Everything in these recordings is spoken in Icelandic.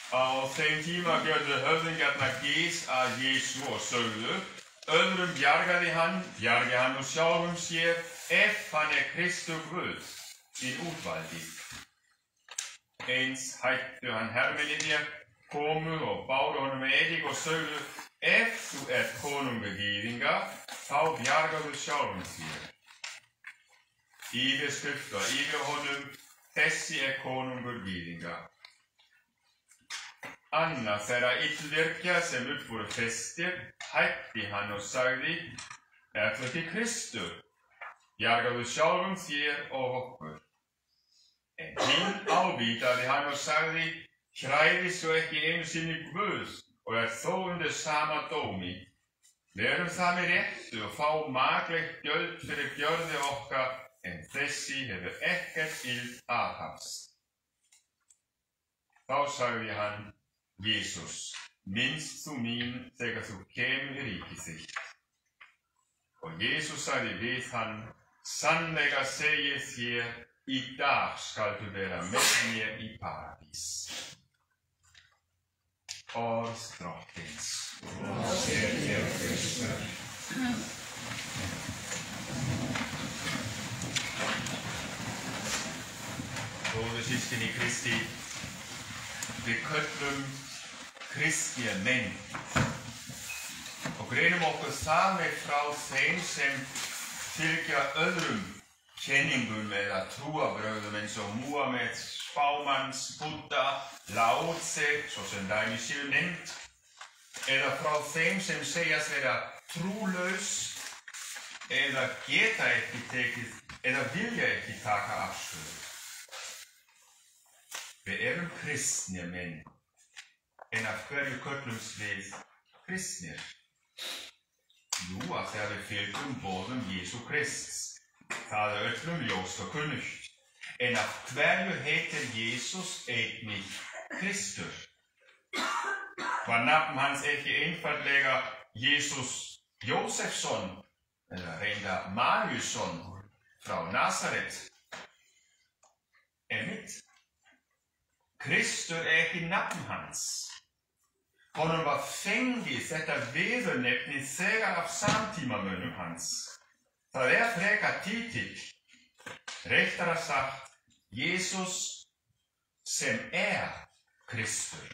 Á þeim tíma gjörðu höfðingjarnar gys að Jesú og sögðu: öðrum bjargi hann og sjálfum sér, ef hann Kristur Guð, hinn útvaldi. Eins hættu hann hermennirnir, komu og báru honum edik og sögðu: ef þú ert konungur gyðinga, þá bjargaðu sjálfum sér. Yfirskrift var yfir honum: þessi konungur gyðinga. Annað þeirra illvirkja sem upp voru festir hætti hann og sagði: ert þú ekki Kristur? Bjargaðu sjálfum þér og okkur. En hinn ávítaði hann og sagði: hræðist þú ekki einu sinni Guð og ert þó undir sama dómi. Verum það með réttu og fá maklegt gjöld fyrir gjörðir okkar, en þessi hefur ekkert illt aðhafst. Þá sagði hann: Jesús, minnst þú mín þegar þú kemur í ríki þitt. Og Jesús sagði við hann: sannlega segi ég þér, í dag skaltu vera með mér í paradís. Orð Drottins. Og sér þér Kristur. Góðu systkini í Kristi, við köllum kristnir menn og greinum okkur þar með frá þeim sem fylgja öðrum kenningum eða trúarbrögðum eins og Múhameð, spámanns, Buddha, Lao Tse, svo sem dæmi séu nefnt, eða frá þeim sem segjast vera trúlaus eða geta ekki tekið eða vilja ekki taka afstöðu. Við erum kristnir menn, en af hverju köllumst við kristnir? Jú, af þegar við fylgjum boðum Jesú Krists. Það öllum ljóst og kunnugt. En af hverju heitir Jesús einnig Kristur? Var nafn hans ekki einfaldlega Jesús Jósefsson, eða reyndar Mariusson frá Nasaret? Einmitt. Kristur ekki nafn hans. Honum var fengið þetta viðurnefni þegar af samtímamönnum hans. Það frekar titill, réttara sagt, Jesús sem Kristur.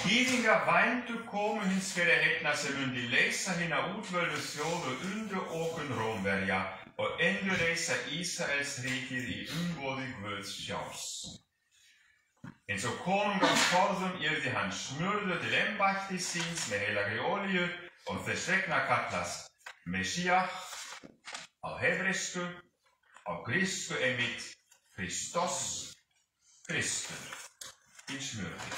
Gyðingar væntu komu hins fyrir heitna sem mundi leysa hina útvöldu þjóðu undir okun Rómverja og endurreisa Ísraels ríkið í umboði Guðs sjálfs. Eins og konungar forðum yrði hann smurður til embætti síns með heilagri olíu og þess vegna kallast Messiah á hebresku, á grísku einmitt Kristos, Kristur, hinn smurði.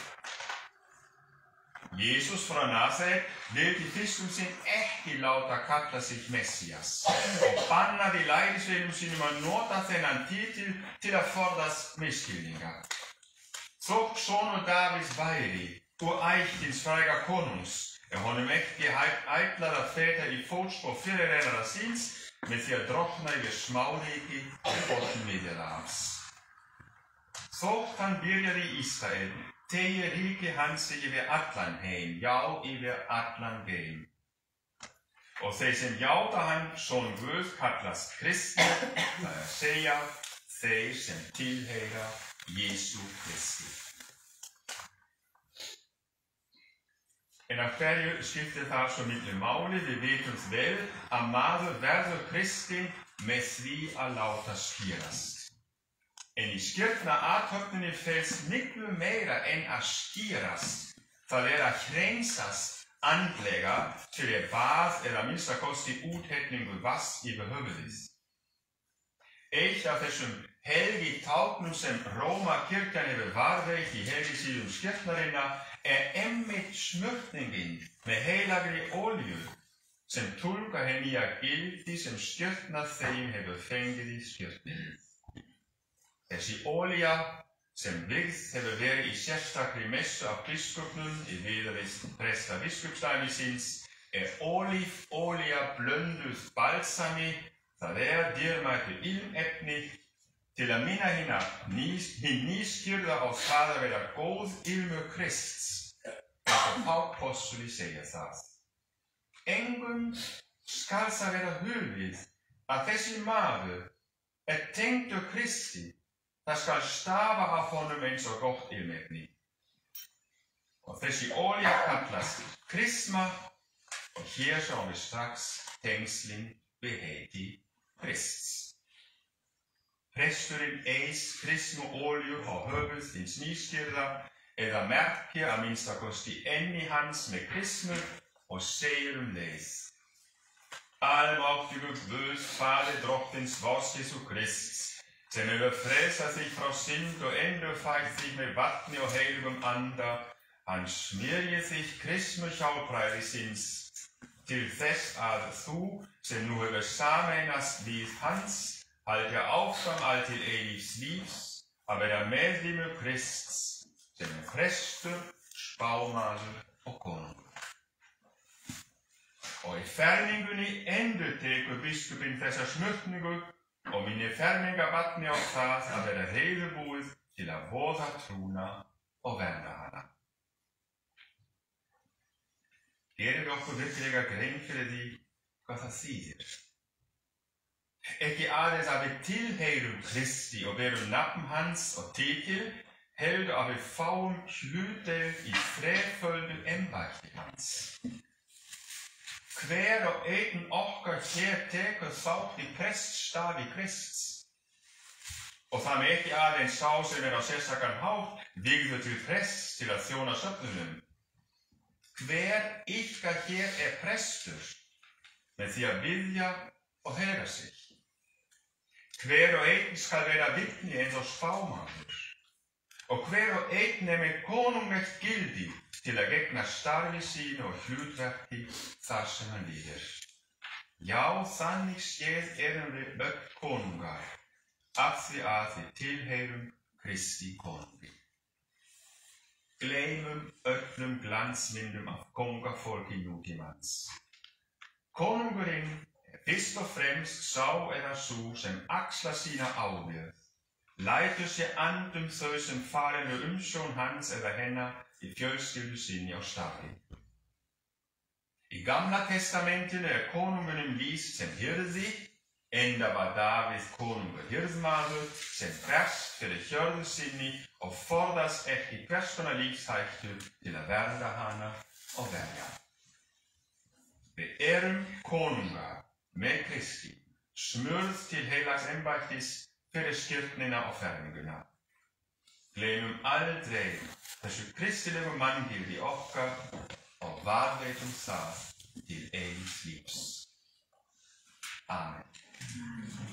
Jesús frá Nasaret vildi fyrst sinn ekki láta kalla sig Messias og bannaði lærisveinum sínum að nota þennan titil til að forðast misskilninga. Þótt sonur Davíðs væri úr ætt hins fræga konungs honum ekki ætlað að feta í fótspor fyrirrennara síns með því að drottna yfir smáríki og botn Miðjarðarhafs. Þótt hann byrjaði í Ísrael, tegir ríki hans sig yfir allan heim, já, yfir allan geim. Og þeir sem játa hann son Guð kallast kristnir, það segja þeir sem tilheyra Jesú Kristi. En af hverju skiptir það svo miklu máli? Við vitum vel að maður verður kristinn með því að láta skýrast. En í skýrna athöfninni felst miklu meira en að skýrast. Það að hreinsast andlega til bað eða minnsta kosti úthellingu vatns yfir höfuðið. Eitt af þessum helgitáknum sem Rómarkirkjan hefur varðveitt í helgisíðum skýrnarinnar einmitt smurningin með heilagri olíu som tolker henne gildig, som styrtner þeim hefur fengið í styrtinu. Þessi olía sem virðst hefur verið í sérstakri messu af biskupnum í viðurvist presta biskupsdæmisins ólífolía blönduð balsami, það dýrmætu ilmefni til að minna hinn nýskýrða á það að vera góð ilmur Krists, eins og Páll segja það. Engum skal það vera hulið að þessi maður tengdur Kristi, það skal stafa af honum eins og gott ilmefni. Og þessi olía kallast krisma, og hér sjáum við strax tengslin við heiti Krists. Presturinn eis krismuolju á höfuð hins nýskýrða eða merkir að minnstakosti enni hans með krismu og segir leið. Almáttugur Guð, Fader drottins vårs Jesu Krist, sem hefur frelsað sig frá synd og endurfætt sig með vatni og heilugum anda, hann smyrji sig krismu hjálpræðisins til þess að þú, sem nú hefur sameinast við hans, haldi áfram allt til eilífs lífs, að vera meðlimur Krists, sem prestur, spámaður og konungur. Og í fermingunni endurtekur biskupinn þessa smurningu og minnir fermingabarni á það að vera reiðubúið til að voða trúna og vernda hana. Gerir okkur virkilega grein fyrir því hvað það þýðir. Ekki aðeins að við tilheyrum Kristi og berum nafn hans og titil, heldur að við fáum hlutdeild í þreföldu embætti hans. Hver og einn okkar hér tekur þátt í prestsstafi Krists. Og það með ekki aðeins sá sem á sérstakan hátt vigður til prests til að þjóna söfnunum. Hver ykkar hér prestur með því að biðja og helga sig. Hver og einn skal vera vitni eins og spámaður. Og hver og einn með konunglegt gildi til að gegna starfi sínu og hlutverki þar sem hann líður. Já, þannig séð erum við öll konungar, af því að við tilheyrum Kristi konungi. Gleymum öllum glansmyndum af kongafólki nútímans. Konungurinn fyrst og fremst sá eða sú sem axla sína ábyrgð, lætur sér andum þau sem farin með umsjón hans eða hennar í fjölskyldu sinni á staði. Í Gamla testamentinu konungunum lýst sem hirði, enda var Davíð konungur hirðmaður sem berst fyrir hjörðu sinni og forðast ekki hvers konar lífshættu til að vernda hana og verja. Við erum konungar með Kristi, smurð til heilags embættis fyrir skírnina og ferminguna. Gleymum aldrei þessu kristilegu manngildi okkar og varðveitum það til eilífs lífs. Amen.